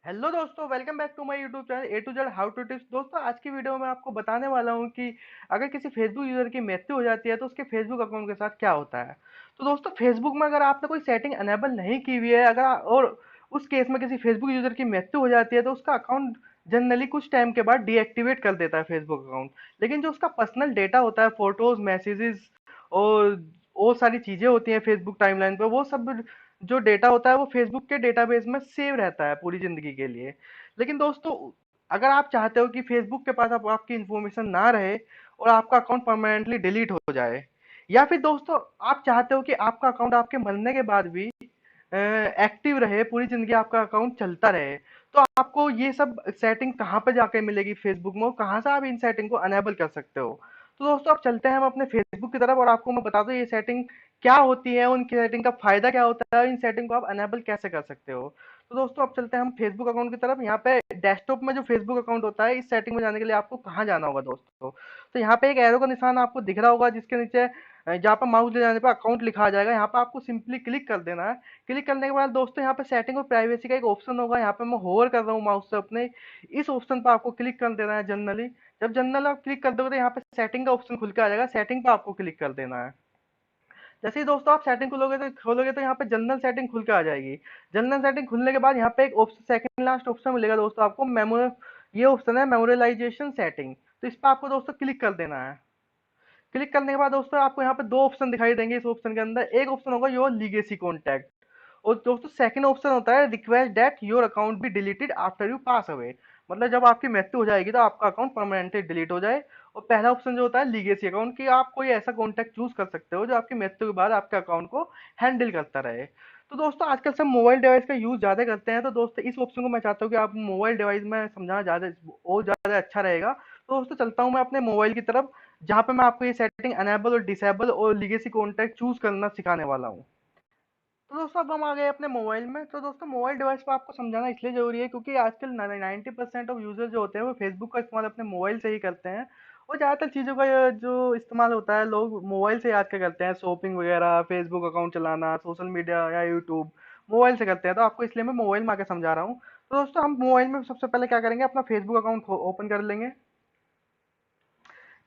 Hello दोस्तों, welcome back to my YouTube channel A to Z how to tips. दोस्तों, आज की video में आपको बताने वाला हूं कि अगर किसी फेसबुक यूजर की मृत्यु हो जाती है तो उसके फेसबुक अकाउंट के साथ क्या होता है। तो दोस्तों, फेसबुक में अगर आपने कोई सेटिंग अनेबल नहीं की हुई है, और उस केस में किसी फेसबुक यूजर की मृत्यु हो जाती है तो उसका अकाउंट जनरली कुछ टाइम के बाद डीएक्टिवेट कर देता है फेसबुक अकाउंट। लेकिन जो उसका पर्सनल डेटा होता है, फोटोज, मैसेजेस और वो सारी चीजें होती हैं फेसबुक टाइमलाइन पे, वो सब जो डेटा होता है वो फेसबुक के डेटाबेस में सेव रहता है पूरी जिंदगी के लिए। लेकिन दोस्तों, अगर आप चाहते हो कि फेसबुक के पास अब आपकी इंफॉर्मेशन ना रहे और आपका अकाउंट परमानेंटली डिलीट हो जाए, या फिर दोस्तों आप चाहते हो कि आपका अकाउंट आपके मरने के बाद भी एक्टिव रहे, पूरी जिंदगी आपका अकाउंट चलता रहे, तो आपको ये सब सेटिंग कहाँ पर जाके मिलेगी फेसबुक में, और कहाँ से आप इन सेटिंग को अनेबल कर सकते हो। तो दोस्तों, अब चलते हैं हम अपने फेसबुक की तरफ और आपको मैं बता दूं ये सेटिंग क्या होती है, उन सेटिंग का फायदा क्या होता है, इन सेटिंग को आप अनेबल कैसे कर सकते हो। तो दोस्तों, अब चलते हैं हम फेसबुक अकाउंट की तरफ। यहाँ पे डेस्कटॉप में जो फेसबुक अकाउंट होता है, इस सेटिंग में जाने के लिए आपको कहाँ जाना होगा दोस्तों। तो यहाँ पे एक एरो का निशान आपको दिख रहा होगा, जिसके नीचे जहाँ पर माउस ले जाने पर अकाउंट लिखा आ जाएगा, यहाँ पर आपको सिंपली क्लिक कर देना है। क्लिक करने के बाद दोस्तों, यहाँ पे सेटिंग और प्राइवेसी का एक ऑप्शन होगा, यहाँ पे मैं होवर कर रहा हूँ माउस से अपने, इस ऑप्शन पर आपको क्लिक कर देना है जनरली। जब जनरल आप क्लिक कर दोगे तो यहाँ पे सेटिंग का ऑप्शन खुल के आ जाएगा, सेटिंग पर आपको क्लिक कर देना है। जैसे ही दोस्तों आप सेटिंग खोलोगे तो यहाँ पे जनरल सेटिंग खुल के आ जाएगी। जनरल सेटिंग खुलने के बाद यहाँ पे एक ऑप्शन, सेकंड लास्ट ऑप्शन मिलेगा दोस्तों आपको, मेमोरी। ये ऑप्शन है मेमोरियलाइजेशन सेटिंग, तो इस पर आपको दोस्तों क्लिक कर देना है। क्लिक करने के बाद दोस्तों आपको यहाँ पे दो ऑप्शन दिखाई देंगे। इस ऑप्शन के अंदर एक ऑप्शन होगा योर लीगेसी कॉन्टैक्ट, और दोस्तों सेकंड ऑप्शन होता है request that your account be deleted after you pass away, मतलब जब आपकी मृत्यु हो जाएगी तो आपका अकाउंट परमानेंटली डिलीट हो जाए। और पहला ऑप्शन जो होता है लीगेसी अकाउंट, की आप कोई ऐसा कॉन्टैक्ट चूज कर सकते हो जो आपकी मृत्यु के बाद आपके अकाउंट को हैंडल करता रहे। तो दोस्तों, आजकल सब मोबाइल डिवाइस का यूज ज्यादा करते हैं, तो दोस्तों इस ऑप्शन को मैं चाहता हूँ कि आप मोबाइल डिवाइस में समझाना ज्यादा और ज्यादा अच्छा रहेगा। तो दोस्तों, चलता हूँ मैं अपने मोबाइल की तरफ, जहाँ पे मैं आपको ये सेटिंग अनेबल और डिसेबल और लीगेसी कॉन्टैक्ट चूज करना सिखाने वाला हूँ। तो दोस्तों, अब हम आ गए अपने मोबाइल में। तो दोस्तों, मोबाइल डिवाइस पर आपको समझाना इसलिए जरूरी है क्योंकि आजकल 90% ऑफ यूजर जो होते हैं वो फेसबुक का इस्तेमाल अपने मोबाइल से ही करते हैं। और ज़्यादातर चीज़ों का जो इस्तेमाल होता है लोग मोबाइल से याद के करते हैं, शॉपिंग वगैरह, फेसबुक अकाउंट चलाना, सोशल मीडिया या यूट्यूब मोबाइल से करते हैं। तो आपको इसलिए मैं मोबाइल में आके समझा रहा हूँ। तो दोस्तों, हम मोबाइल में सबसे पहले क्या करेंगे, अपना फेसबुक अकाउंट ओपन कर लेंगे।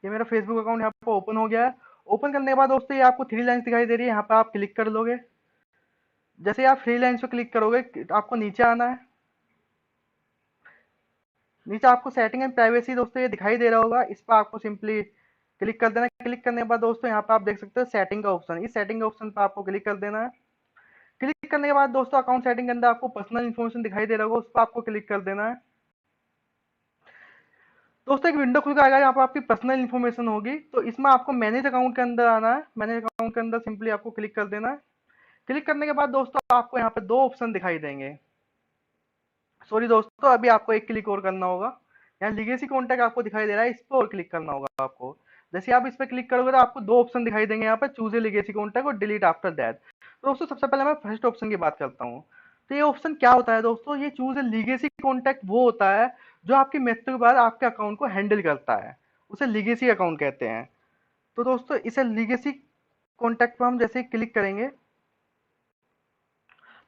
ये मेरा फेसबुक अकाउंट यहाँ पे ओपन हो गया है। ओपन करने के बाद दोस्तों, ये आपको थ्री लाइन्स दिखाई दे रही है, यहाँ पे आप क्लिक कर लोगे। जैसे ही आप थ्री लाइन्स पे क्लिक करोगे तो आपको नीचे आना है। नीचे आपको सेटिंग एंड प्राइवेसी दोस्तों ये दिखाई दे रहा होगा, इस पर आपको सिंपली क्लिक कर देना है। क्लिक करने के बाद दोस्तों, यहाँ पे आप देख सकते हो सेटिंग का ऑप्शन, इस सेटिंग के ऑप्शन पर आपको क्लिक कर देना है। क्लिक करने के बाद दोस्तों, अकाउंट सेटिंग के अंदर आपको पर्सनल इन्फॉर्मेशन दिखाई दे रहा होगा, उस पर आपको क्लिक कर देना है। दोस्तों, एक विंडो खुल के आएगा, यहाँ पर आपकी पर्सनल इन्फॉर्मेशन होगी, तो इसमें आपको मैनेज अकाउंट के अंदर आना है। मैनेज अकाउंट के अंदर सिंपली आपको क्लिक कर देना है। क्लिक करने के बाद दोस्तों, आपको यहाँ पे दो ऑप्शन दिखाई देंगे। सॉरी दोस्तों, अभी आपको एक क्लिक और करना होगा। यहाँ लीगेसी कॉन्टैक्ट आपको दिखाई दे रहा है, इस पर और क्लिक करना होगा आपको। जैसे आप इस पर क्लिक करोगे तो आपको दो ऑप्शन दिखाई देंगे यहाँ पे, चूज ए लीगेसी कॉन्टैक्ट और डिलीट आफ्टर दैट। तो दोस्तों, सबसे पहले मैं फर्स्ट ऑप्शन की बात करता हूँ। तो ये ऑप्शन क्या होता है दोस्तों, ये चूज ए लीगेसी कॉन्टैक्ट वो होता है जो आपकी मृत्यु के बाद आपके अकाउंट को हैंडल करता है, उसे लीगेसी अकाउंट कहते हैं। तो दोस्तों, इसे लीगेसी कॉन्टैक्ट पर हम जैसे क्लिक करेंगे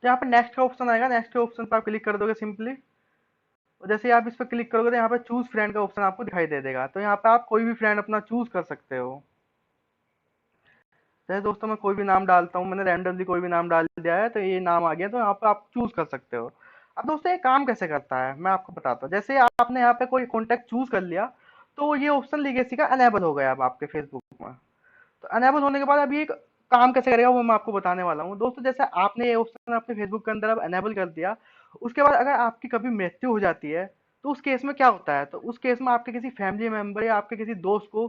तो यहाँ पे नेक्स्ट का ऑप्शन आएगा, नेक्स्ट के ऑप्शन पर आप क्लिक कर दोगे सिंपली। और जैसे ही आप इस पर क्लिक करोगे तो यहाँ पे चूज फ्रेंड का ऑप्शन आपको दिखाई दे देगा, तो यहाँ पे आप कोई भी फ्रेंड अपना चूज कर सकते हो। जैसे दोस्तों, मैं कोई भी नाम डालता हूँ, मैंने रैंडमली कोई भी नाम डाल दिया है, तो ये नाम आ गया, तो यहाँ पे आप चूज कर सकते हो। अब दोस्तों, ये काम कैसे करता है मैं आपको बताता हूँ। जैसे आपने यहाँ पे कोई कॉन्टैक्ट चूज कर लिया, तो ये ऑप्शन लीगेसी का अनेबल हो गया अब आपके फेसबुक में। तो अनेबल होने के बाद अभी एक काम कैसे करेगा वो मैं आपको बताने वाला हूँ दोस्तों। जैसे आपने ये ऑप्शन अपने फेसबुक के अंदर अब अनेबल कर दिया, उसके बाद अगर आपकी कभी मृत्यु हो जाती है तो उस केस में क्या होता है, तो उस केस में आपके किसी फैमिली मेंबर या आपके किसी दोस्त को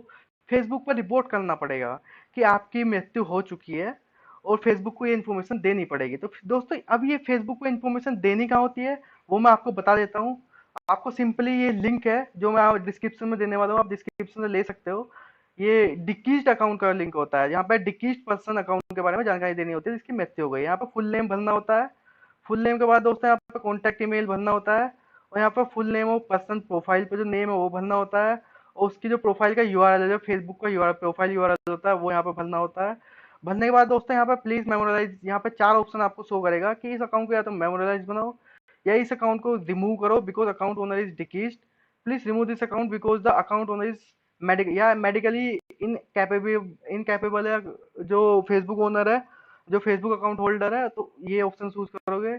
फेसबुक पर रिपोर्ट करना पड़ेगा कि आपकी मृत्यु हो चुकी है, और फेसबुक को ये इन्फॉर्मेशन देनी पड़ेगी। तो दोस्तों, अब ये फेसबुक को इन्फॉर्मेशन देनी कहाँ होती है वो मैं आपको बता देता हूँ। आपको सिंपली ये लिंक है जो मैं डिस्क्रिप्शन में देने वाला हूँ, आप डिस्क्रिप्शन से ले सकते हो। ये डिकीज्ड अकाउंट का लिंक होता है, यहाँ पे डिकीज्ड पर्सन अकाउंट के बारे में जानकारी देनी होती है जिसकी मृत्यु हो गई। यहाँ पे फुल नेम भरना होता है। फुल नेम के बाद दोस्तों, यहाँ पे कॉन्टैक्ट ईमेल भरना होता है, और यहाँ पे फुल नेम और पर्सन प्रोफाइल पे जो नेम है वो भरना होता है, और उसकी जो प्रोफाइल का यूआरएल है, जो फेसबुक का यूआरएल प्रोफाइल यूआरएल होता है, वो यहाँ पे भरना होता है। भरने के बाद दोस्तों, यहाँ पे प्लीज मेमोराइज, यहाँ पे चार ऑप्शन आपको शो करेगा कि इस अकाउंट को या तो मेमोराइज बनाओ, या इस अकाउंट को रिमूव करो because account owner is deceased, please remove this account because the account owner is medically incapable है, जो फेसबुक ओनर है, जो फेसबुक अकाउंट होल्डर है, तो ये ऑप्शन चूज करोगे।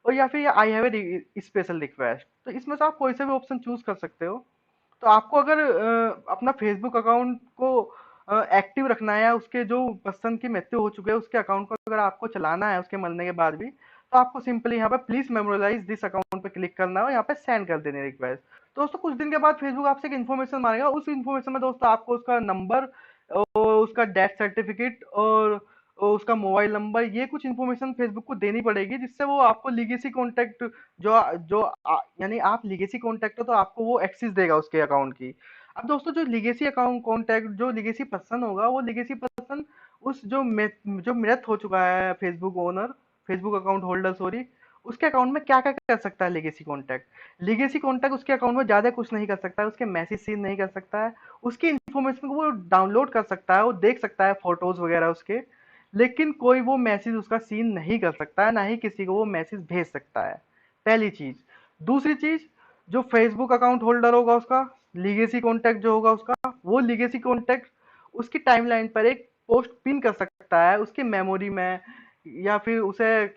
और या फिर I have a special request, तो इसमें से आप कोई सा भी ऑप्शन चूज कर सकते हो। तो आपको अगर अपना फेसबुक अकाउंट को एक्टिव रखना है, या उसके जो पर्सन की मृत्यु हो चुकी है उसके अकाउंट को अगर आपको चलाना है उसके मरने के बाद भी, तो आपको सिंपली यहाँ पे प्लीज मेमोराइज दिस अकाउंट पे क्लिक करना है और यहाँ पे सेंड कर देने रिक्वेस्ट। तो दोस्तों कुछ दिन के बाद फेसबुक आपसे एक इन्फॉर्मेशन मांगेगा, उस इन्फॉर्मेशन में दोस्तों आपको उसका नंबर और उसका डेथ सर्टिफिकेट और उसका मोबाइल नंबर, ये कुछ इन्फॉर्मेशन फेसबुक को देनी पड़ेगी, जिससे वो आपको लीगेसी कॉन्टेक्ट जो जो यानी आप लीगेसी कॉन्टेक्ट हो तो आपको वो एक्सेस देगा उसके अकाउंट की। अब दोस्तों जो लीगेसी अकाउंट कॉन्टैक्ट जो लीगेसी पर्सन होगा, वो लीगेसी पर्सन उस जो मृत हो चुका है Facebook owner, Facebook account holder sorry, उसके अकाउंट में क्या क्या कर सकता है लीगेसी कॉन्टैक्ट। लीगेसी कॉन्टैक्ट उसके अकाउंट में ज्यादा कुछ नहीं कर सकता है, उसके मैसेज सीन नहीं कर सकता है, उसकी इन्फॉर्मेशन को वो डाउनलोड कर सकता है, वो देख सकता है फोटोज वगैरह उसके, लेकिन कोई वो मैसेज उसका सीन नहीं कर सकता है, ना ही किसी को वो मैसेज भेज सकता है, पहली चीज। दूसरी चीज, जो फेसबुक अकाउंट होल्डर होगा उसका लीगेसी कॉन्टैक्ट जो होगा उसका, वो लीगेसी कॉन्टैक्ट उसकी टाइमलाइन पर एक पोस्ट पिन कर सकता है उसकी मेमोरी में, या फिर उसे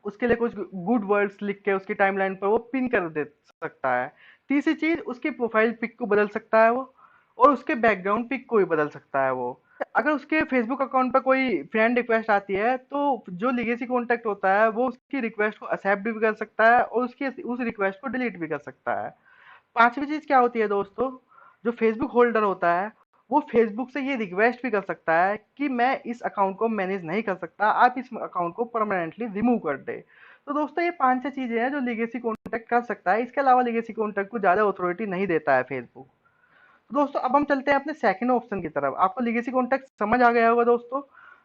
उसके लिए कुछ गुड वर्ड्स लिख के उसकी टाइमलाइन पर वो पिन कर दे सकता है। तीसरी चीज, उसकी प्रोफाइल पिक को बदल सकता है वो, और उसके बैकग्राउंड पिक को भी बदल सकता है वो। अगर उसके फेसबुक अकाउंट पर कोई फ्रेंड रिक्वेस्ट आती है, तो जो लीगेसी कॉन्टेक्ट होता है वो उसकी रिक्वेस्ट को एक्सेप्ट भी कर सकता है और उसकी उस रिक्वेस्ट को डिलीट भी कर सकता है। पांचवी चीज क्या होती है दोस्तों, जो फेसबुक होल्डर होता है वो फेसबुक से ये रिक्वेस्ट भी कर सकता है कि मैं इस अकाउंट को मैनेज नहीं कर सकता, आप इस अकाउंट को परमानेंटली रिमूव कर दे। तो दोस्तों ये पांच छह चीजें हैं जो लीगेसी कॉन्टेक्ट कर सकता है, इसके अलावा लीगेसी कॉन्टेक्ट को ज्यादा अथॉरिटी नहीं देता है फेसबुक। तो दोस्तों अब हम चलते हैं अपने सेकंड ऑप्शन की तरफ। आपको लीगेसी कॉन्टेक्ट समझ आ गया होगा दोस्तों।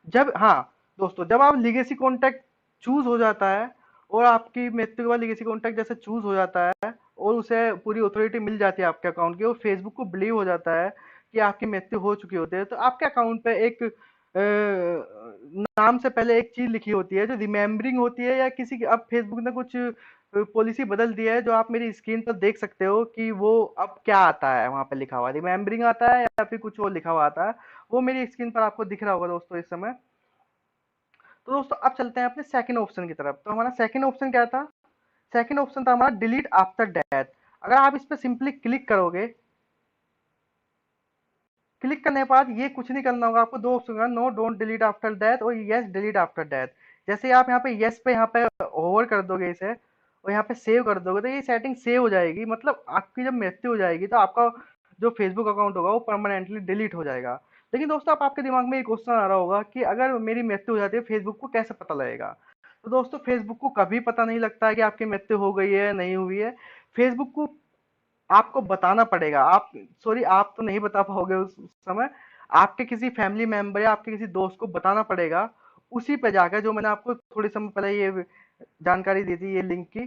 जब हाँ दोस्तों, जब आप लीगेसी कॉन्टेक्ट चूज हो जाता है और आपकी मृत्यु के बाद लीगेसी कॉन्टेक्ट जैसे चूज हो जाता है और उसे पूरी अथॉरिटी मिल जाती है आपके अकाउंट की, और फेसबुक को बिलीव हो जाता है कि आपकी मृत्यु हो चुकी होती है, तो आपके अकाउंट पे एक नाम से पहले एक चीज लिखी होती है जो रिमेम्बरिंग होती है, या किसी की अब फेसबुक ने कुछ पॉलिसी बदल दी है जो आप मेरी स्क्रीन पर देख सकते हो कि वो अब क्या आता है, वहां पे लिखा हुआ रिमेम्बरिंग आता है या फिर कुछ और लिखा हुआ आता है, वो मेरी स्क्रीन पर आपको दिख रहा होगा दोस्तों इस समय। तो दोस्तों अब चलते हैं अपने सेकंड ऑप्शन की तरफ। तो हमारा सेकंड ऑप्शन क्या था, सेकंड ऑप्शन था हमारा डिलीट आफ्टर डेथ। अगर आप इस पर सिंपली क्लिक करोगे, क्लिक करने के बाद ये कुछ नहीं करना होगा आपको, दो ऑप्शन होगा, no don't delete after death और यस डिलीट आफ्टर डेथ। जैसे आप यहाँ पे यस पे यहाँ पे ओवर कर दोगे इसे और यहाँ पे सेव कर दोगे, तो ये सेटिंग सेव हो जाएगी, मतलब आपकी जब मृत्यु हो जाएगी तो आपका जो फेसबुक अकाउंट होगा वो परमानेंटली डिलीट हो जाएगा। लेकिन दोस्तों अब आपके दिमाग में एक क्वेश्चन आ रहा होगा कि अगर मेरी मृत्यु हो जाती है फेसबुक को कैसे पता लगेगा। तो दोस्तों फेसबुक को कभी पता नहीं लगता है कि आपकी मृत्यु हो गई है नहीं हुई है। फेसबुक को आपको बताना पड़ेगा, आप सॉरी आप तो नहीं बता पाओगे उस समय, आपके किसी फैमिली मेंबर या आपके किसी दोस्त को बताना पड़ेगा, उसी पे जाकर, जो मैंने आपको थोड़ी समय पहले ये जानकारी दी थी ये लिंक की,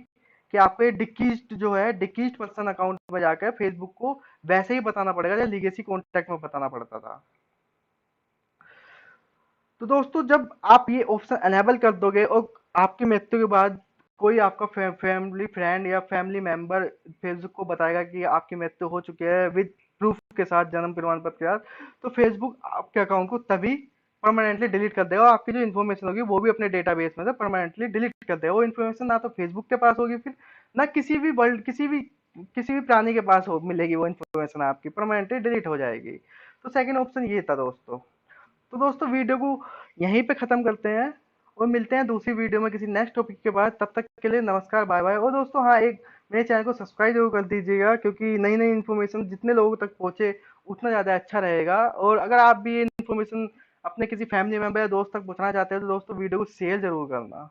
कि आपको ये डिकीज्ड जो है डिकीज्ड पर्सन अकाउंट में जाकर फेसबुक को वैसे ही बताना पड़ेगा जैसे लीगेसी कॉन्टैक्ट में बताना पड़ता था। तो दोस्तों जब आप ये ऑप्शन अनेबल कर दोगे और आपकी मृत्यु के बाद कोई आपका फैमिली फ्रेंड या फैमिली मेंबर फेसबुक को बताएगा कि आपकी मृत्यु हो चुकी है विद प्रूफ के साथ, जन्म प्रमाण पत्र के साथ, तो फेसबुक आपके अकाउंट को तभी परमानेंटली डिलीट कर देगा और आपकी जो इन्फॉर्मेशन होगी वो भी अपने डेटाबेस में से परमानेंटली डिलीट कर देगा। वो इन्फॉर्मेशन ना तो फेसबुक के पास होगी फिर, ना किसी भी वर्ल्ड किसी भी प्राणी के पास हो मिलेगी, वो इन्फॉर्मेशन आपकी परमानेंटली डिलीट हो जाएगी। तो सेकंड ऑप्शन ये था दोस्तों। तो दोस्तों वीडियो को यहीं पे खत्म करते हैं और मिलते हैं दूसरी वीडियो में किसी नेक्स्ट टॉपिक के बाद। तब तक के लिए नमस्कार, बाय बाय। और दोस्तों हाँ, एक मेरे चैनल को सब्सक्राइब जरूर कर दीजिएगा, क्योंकि नई नई इन्फॉर्मेशन जितने लोगों तक पहुंचे उतना ज़्यादा अच्छा रहेगा। और अगर आप भी ये इन्फॉर्मेशन अपने किसी फैमिली मेंबर या दोस्त तक पहुंचाना चाहते हैं तो दोस्तों वीडियो को शेयर जरूर करना।